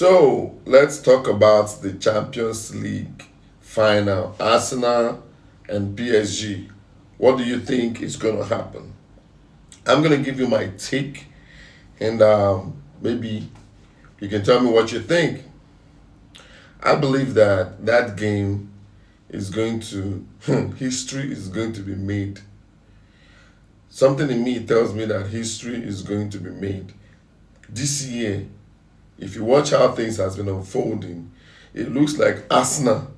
So let's talk about the Champions League final, Arsenal and PSG. What do you think is going to happen? I'm going to give you my take, and maybe you can tell me what you think. I believe that that game is going to, history is going to be made. Something in me tells me that history is going to be made. This year, if you watch how things has been unfolding, it looks like Arsenal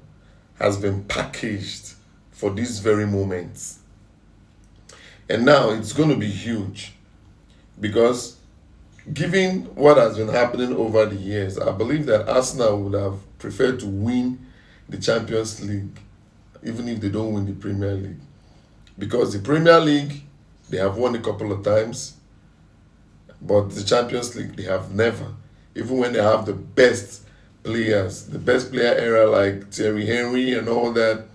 has been packaged for these very moments. And now it's going to be huge because given what has been happening over the years, I believe that Arsenal would have preferred to win the Champions League even if they don't win the Premier League. Because the Premier League, they have won a couple of times, but the Champions League, they have never. Even when they have the best players, the best player era like Thierry Henry and all that,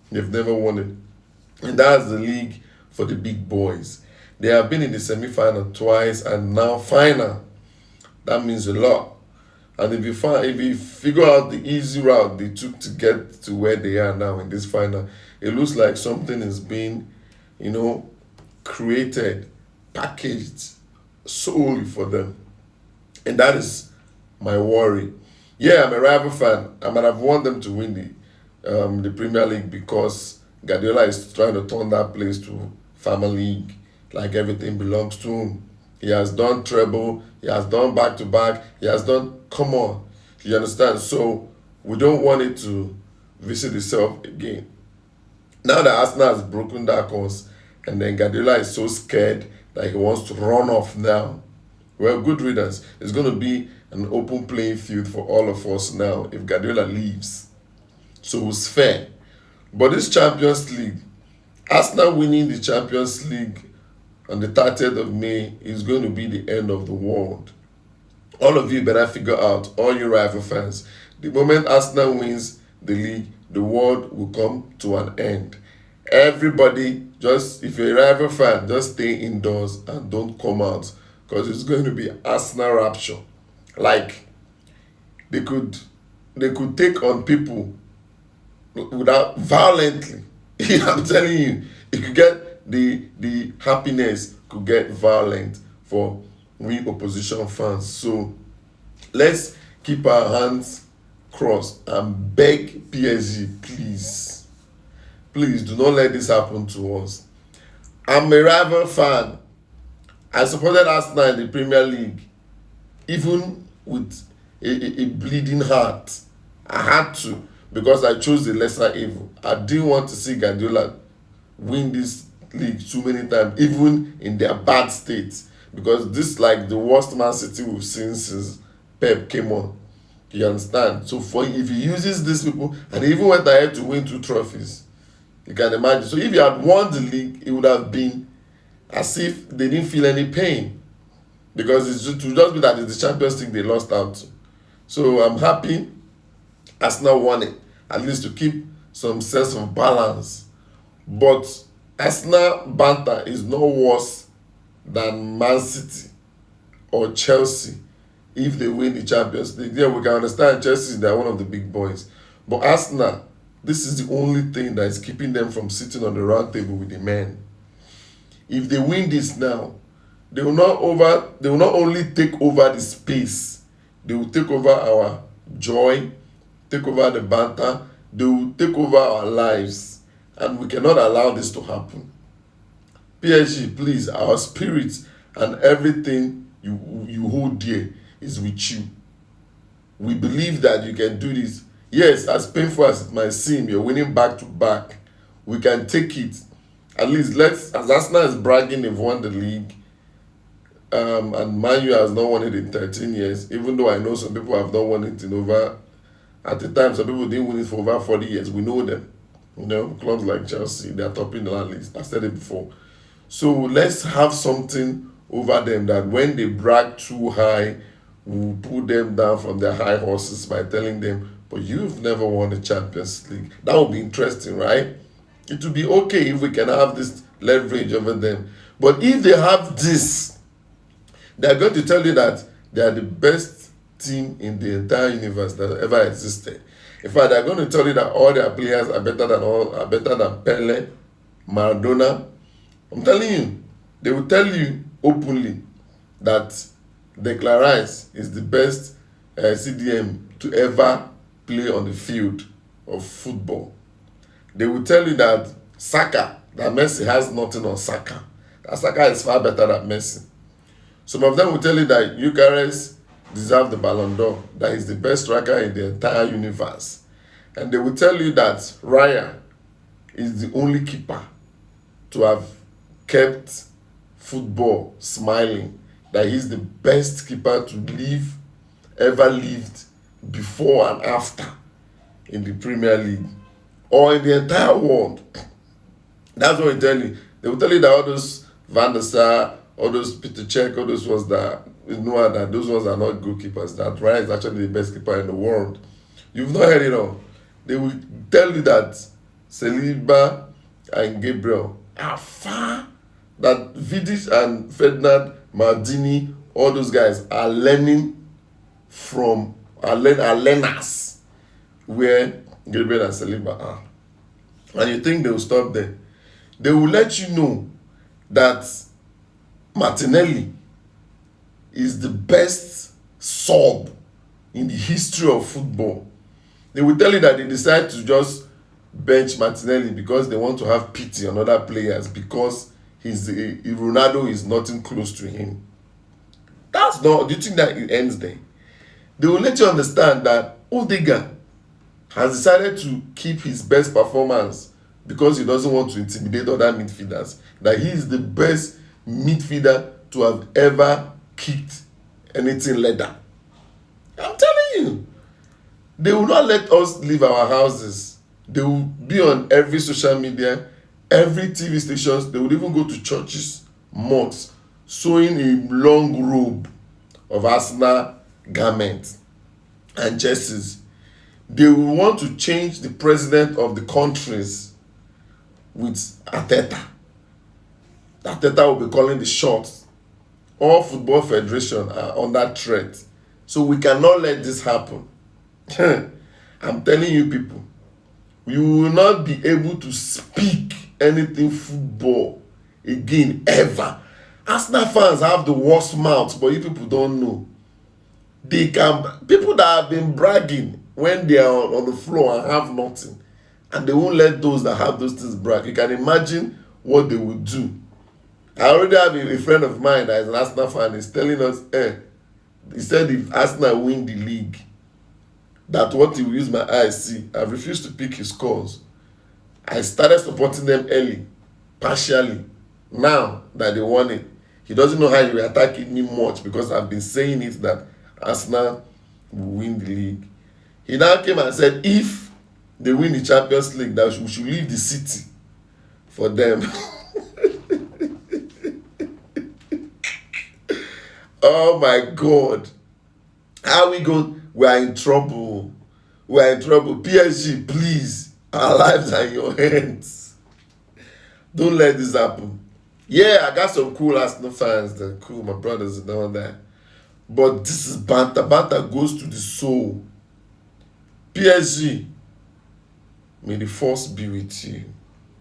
they've never won it. And that's the league for the big boys. They have been in the semi-final twice and now final. That means a lot. And if you figure out the easy route they took to get to where they are now in this final, it looks like something is being, you know, created, packaged solely for them. And that is my worry. Yeah, I'm a rival fan. I might have want them to win the Premier League because Guardiola is trying to turn that place to family league, like everything belongs to him. He has done treble, he has done back to back, he has done. Come on, you understand? So we don't want it to visit itself again. Now that Arsenal has broken that course, and then Guardiola is so scared that he wants to run off now. Well, good riddance. It's going to be an open playing field for all of us now if Guardiola leaves. So it's fair. But this Champions League, Arsenal winning the Champions League on the 30th of May is going to be the end of the world. All of you better figure out, all you rival fans, the moment Arsenal wins the league, the world will come to an end. Everybody, just if you're a rival fan, just stay indoors and don't come out because it's going to be Arsenal rapture. Like they could take on people without violently. I'm telling you, it could get the happiness could get violent for we opposition fans. So let's keep our hands crossed and beg PSG, please, please do not let this happen to us. I'm a rival fan. I supported Arsenal in the Premier League, even with a bleeding heart. I had to because I chose the lesser evil. I didn't want to see Guardiola win this league too many times, even in their bad state. Because this is like the worst Man City we've seen since Pep came on. You understand? So for if he uses these people, and he even went ahead to win 2 trophies, you can imagine. So if he had won the league, it would have been as if they didn't feel any pain. Because it would just be that it's the Champions League they lost out to. So I'm happy Arsenal won it, at least to keep some sense of balance. But Arsenal banter is no worse than Man City or Chelsea if they win the Champions League. Yeah, we can understand Chelsea, they're one of the big boys. But Arsenal, this is the only thing that is keeping them from sitting on the round table with the men. If they win this now, they will not only take over the space, they will take over our joy, take over the banter, they will take over our lives. And we cannot allow this to happen. PSG, please, our spirit and everything you hold dear is with you. We believe that you can do this. Yes, as painful as it might seem, you're winning back to back. We can take it. At least as Arsenal is bragging, they've won the league. And Man U has not won it in 13 years, even though I know some people have not won it in over, at the time, some people didn't win it for over 40 years. We know them. You know, clubs like Chelsea, they are topping the list. I said it before. So let's have something over them that when they brag too high, we'll put them down from their high horses by telling them, but you've never won the Champions League. That would be interesting, right? It would be okay if we can have this leverage over them. But if they have this, they're going to tell you that they are the best team in the entire universe that ever existed. In fact, they're going to tell you that all their players are better than Pele, Maradona. I'm telling you, they will tell you openly that Declan Rice is the best CDM to ever play on the field of football. They will tell you that Messi has nothing on Saka. That Saka is far better than Messi. Some of them will tell you that Eucharist deserves the Ballon d'Or, that he's the best striker in the entire universe. And they will tell you that Raya is the only keeper to have kept football smiling, that he's the best keeper to ever lived before and after in the Premier League or in the entire world. That's what they tell you. They will tell you that all those Van der Sar, all those Peter Cech, all those ones that that those ones are not good keepers, that Raya is actually the best keeper in the world. You've not heard it all. They will tell you that Saliba and Gabriel are far, that Vidic and Ferdinand, Maldini, all those guys are learning from, are learners where Gabriel and Saliba are. And you think they will stop there? They will let you know that Martinelli is the best sub in the history of football. They will tell you that they decide to just bench Martinelli because they want to have pity on other players because Ronaldo is nothing close to him. That's not. Do you think that it ends there? They will let you understand that Odegaard has decided to keep his best performance because he doesn't want to intimidate other midfielders. That he is the best midfielder to have ever kicked anything leather. I'm telling you. They will not let us leave our houses. They will be on every social media, every TV stations. They will even go to churches, mosques, sewing a long robe of Arsenal garments and jerseys. They will want to change the president of the countries with Arteta. Arteta will be calling the shots. All football federations are under threat. So we cannot let this happen. I'm telling you people, you will not be able to speak anything football again ever. Arsenal fans have the worst mouth, but you people don't know. People that have been bragging when they are on the floor and have nothing, and they won't let those that have those things brag. You can imagine what they will do. I already have a friend of mine that is an Arsenal fan. He's telling us, he said if Arsenal win the league, that what he will use my eyes see. I've refused to pick his calls. I started supporting them early, partially. Now that they won it, he doesn't know how he will attack me much because I've been saying it that Arsenal will win the league. He now came and said if they win the Champions League, that we should leave the city for them. Oh my God. How are we going? We are in trouble. We are in trouble. PSG, please. Our lives are in your hands. Don't let this happen. Yeah, I got some cool Arsenal fans. They're cool. My brothers and all that. But this is banter. Banter goes to the soul. PSG, may the force be with you.